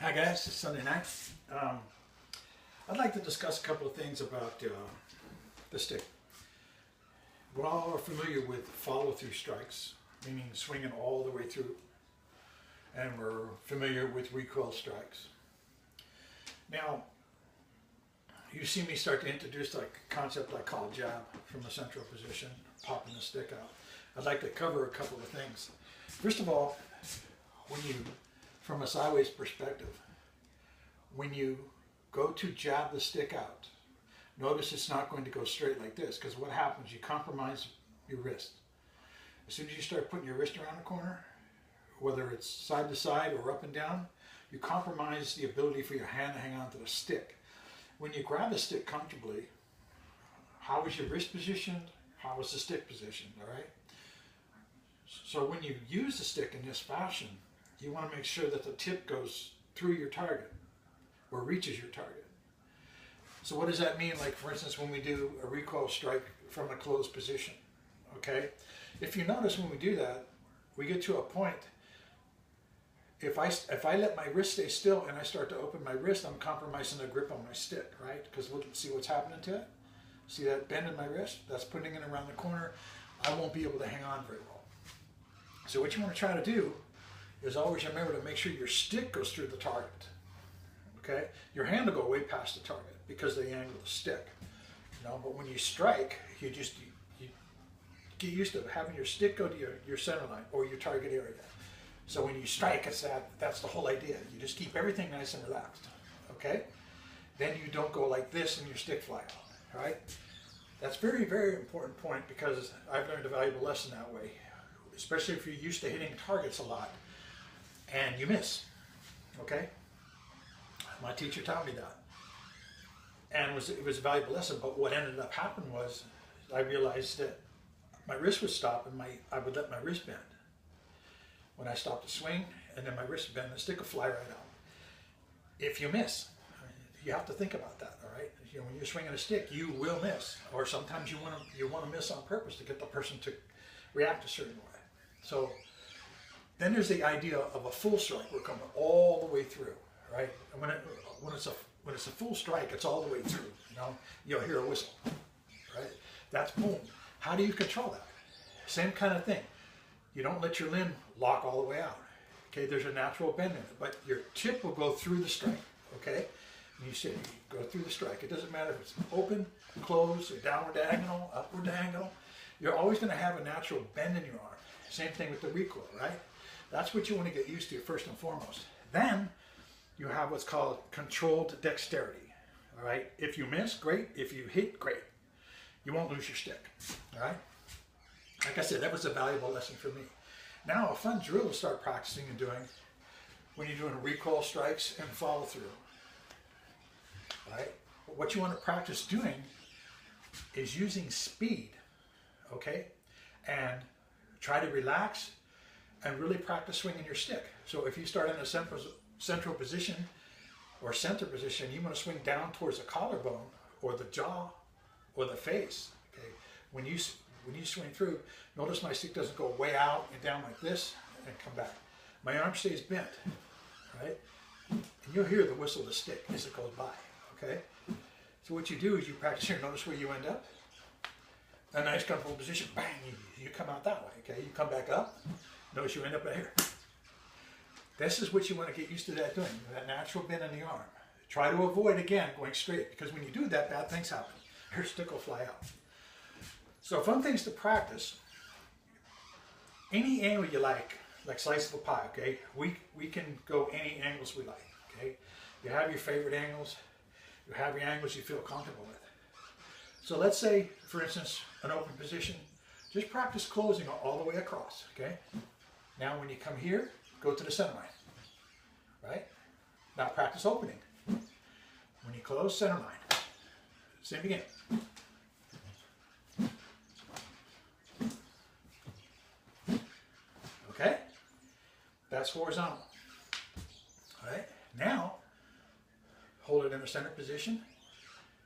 Hi guys, it's Sunday night. I'd like to discuss a couple of things about the stick. We're all familiar with follow-through strikes, meaning swinging all the way through, and we're familiar with recoil strikes. Now, you see me start to introduce like a concept I call jab from the central position, popping the stick out. I'd like to cover a couple of things. First of all, from a sideways perspective, when you go to jab the stick out, notice it's not going to go straight like this, because what happens, you compromise your wrist. As soon as you start putting your wrist around the corner, whether it's side to side or up and down, you compromise the ability for your hand to hang on to the stick. When you grab the stick comfortably, how is your wrist positioned? How is the stick positioned, all right? So when you use the stick in this fashion, you want to make sure that the tip goes through your target or reaches your target. So what does that mean? Like, for instance, when we do a recoil strike from a closed position, okay? If you notice when we do that, we get to a point, if I let my wrist stay still and I start to open my wrist, I'm compromising the grip on my stick, right? Because look, see what's happening to it? See that bend in my wrist? That's putting it around the corner. I won't be able to hang on very well. So what you want to try to do is always remember to make sure your stick goes through the target. Okay? Your hand will go way past the target because of the angle of the stick. You know, but when you strike, you get used to having your stick go to your center line or your target area. So when you strike, that's the whole idea. You just keep everything nice and relaxed. Okay? Then you don't go like this and your stick fly out. Right? That's a very, very important point, because I've learned a valuable lesson that way. Especially if you're used to hitting targets a lot and you miss, okay? My teacher taught me that. And it was a valuable lesson, but what ended up happening was I realized that my wrist would stop and I would let my wrist bend. When I stopped to swing and then my wrist would bend, the stick would fly right out. If you miss, you have to think about that, all right? You know, when you're swinging a stick, you will miss, or sometimes you want to miss on purpose to get the person to react a certain way. So then there's the idea of a full strike. We're coming all the way through, right? And when it's a full strike, it's all the way through. You know, you'll hear a whistle, right? That's boom. How do you control that? Same kind of thing. You don't let your limb lock all the way out. Okay, there's a natural bend in it, but your tip will go through the strike. Okay, and you go through the strike. It doesn't matter if it's open, closed, or downward diagonal, upward diagonal. You're always going to have a natural bend in your arm. Same thing with the recoil, right? That's what you want to get used to first and foremost. Then you have what's called controlled dexterity, all right? If you miss, great. If you hit, great. You won't lose your stick, all right? Like I said, that was a valuable lesson for me. Now, a fun drill to start practicing and doing when you're doing recoil strikes and follow through, all right? But what you want to practice doing is using speed, okay? And try to relax and really practice swinging your stick. So if you start in a central position or center position, you want to swing down towards the collarbone or the jaw or the face. Okay? When you swing through, notice my stick doesn't go way out and down like this and come back. My arm stays bent, right? And you'll hear the whistle of the stick as it goes by, okay? So what you do is you practice here. Notice where you end up. A nice comfortable position, bang, you come out that way, okay? You come back up, notice you end up right here. This is what you want to get used to doing, that natural bend in the arm. Try to avoid, again, going straight, because when you do that, bad things happen. Your stick will fly out. So fun things to practice. Any angle you like slice of a pie, okay? We can go any angles we like, okay? You have your favorite angles. You have your angles you feel comfortable with. So let's say, for instance, an open position, just practice closing all the way across, okay? Now when you come here, go to the center line, right? Now practice opening. When you close, center line. Same again. Okay? That's horizontal. All right? Now, hold it in the center position.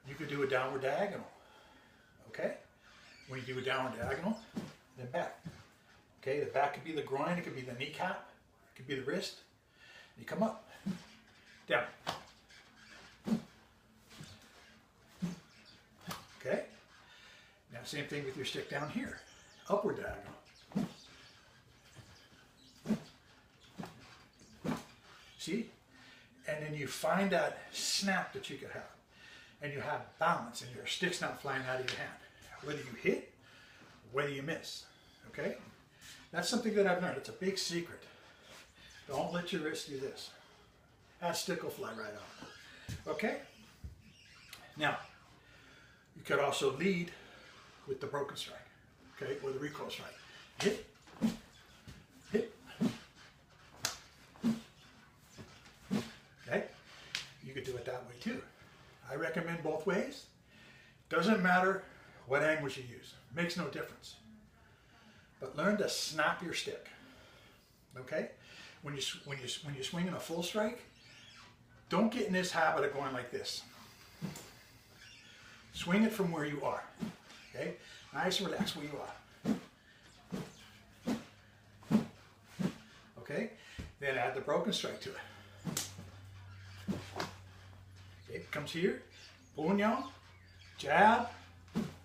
You could do a downward diagonal. Okay? When you do a downward diagonal, then back. Okay, the back could be the groin, it could be the kneecap, it could be the wrist. You come up. down. Okay? Now same thing with your stick down here. Upward diagonal. See? And then you find that snap that you could have. And you have balance and your stick's not flying out of your hand. Whether you hit, whether you miss. Okay? That's something that I've learned. It's a big secret. Don't let your wrist do this. That stick will fly right out. Okay? Now, you could also lead with the broken strike. Okay? Or the recoil strike. Hit. Hit. Okay? You could do it that way too. I recommend both ways. Doesn't matter what angles you use. Makes no difference. But learn to snap your stick. Okay? When you're swinging a full strike, don't get in this habit of going like this. Swing it from where you are. Okay? Nice and relaxed where you are. Okay? Then add the broken strike to it. Okay, comes here, puño, jab,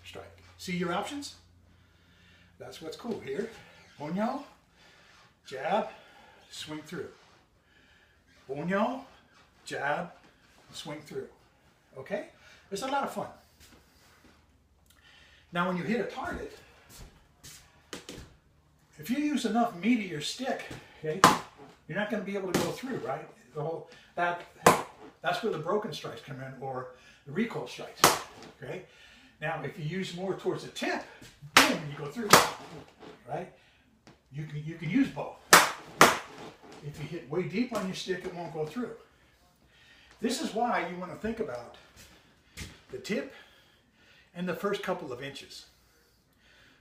strike. See your options? That's what's cool here. Puño, jab, swing through. Puño, jab, swing through. Okay? It's a lot of fun. Now when you hit a target, if you use enough meat of your stick, okay, you're not going to be able to go through, right? That's where the broken strikes come in, or the recoil strikes. Okay. Now, if you use more towards the tip, boom, you go through. Right. You can use both. If you hit way deep on your stick, it won't go through. This is why you want to think about the tip and the first couple of inches.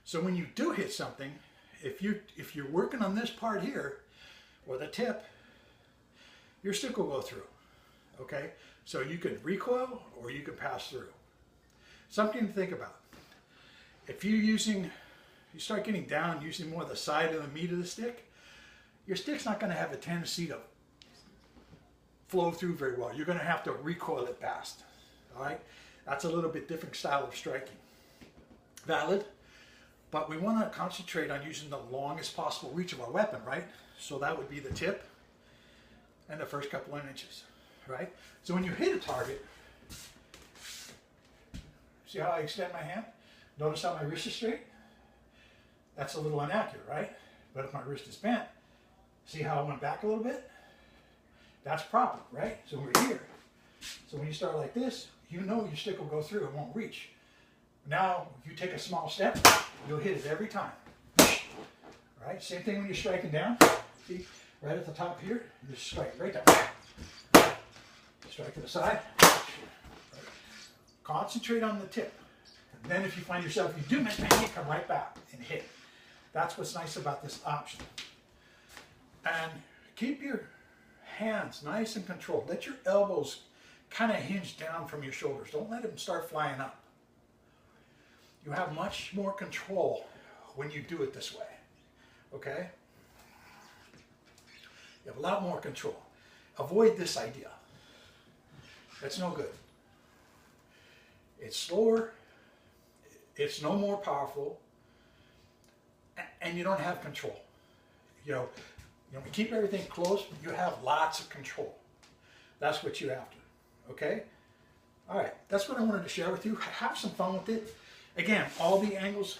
So when you do hit something, if you're working on this part here, or the tip, your stick will go through. Okay, so you could recoil or you could pass through. Something to think about. If you start getting down using more of the side of the meat of the stick, your stick's not going to have a tendency to flow through very well. You're going to have to recoil it fast. All right, that's a little bit different style of striking. Valid, but we want to concentrate on using the longest possible reach of our weapon, right? So that would be the tip and the first couple of inches. Right? So when you hit a target, see how I extend my hand? Notice how my wrist is straight? That's a little inaccurate, right? But if my wrist is bent, see how I went back a little bit? That's proper, right? So we're here. So when you start like this, you know your stick will go through, it won't reach. Now, if you take a small step, you'll hit it every time. Right? Same thing when you're striking down. See, right at the top here, you just strike right down. Strike to the side. Concentrate on the tip. And then if you find yourself, you do miss, you come right back and hit. That's what's nice about this option. And keep your hands nice and controlled. Let your elbows kind of hinge down from your shoulders. Don't let them start flying up. You have much more control when you do it this way. Okay? You have a lot more control. Avoid this idea. That's no good. It's slower, it's no more powerful, and you don't have control. You know, we keep everything close, but you have lots of control. That's what you're after. Okay? All right, that's what I wanted to share with you. Have some fun with it. Again, all the angles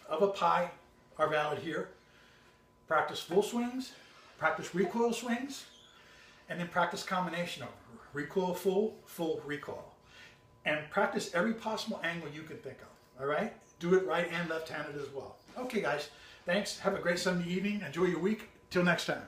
of a pie are valid here. Practice full swings, practice recoil swings, and then practice combination of recoil full, full recoil. And practice every possible angle you can think of. All right? Do it right and left-handed as well. Okay, guys. Thanks. Have a great Sunday evening. Enjoy your week. Till next time.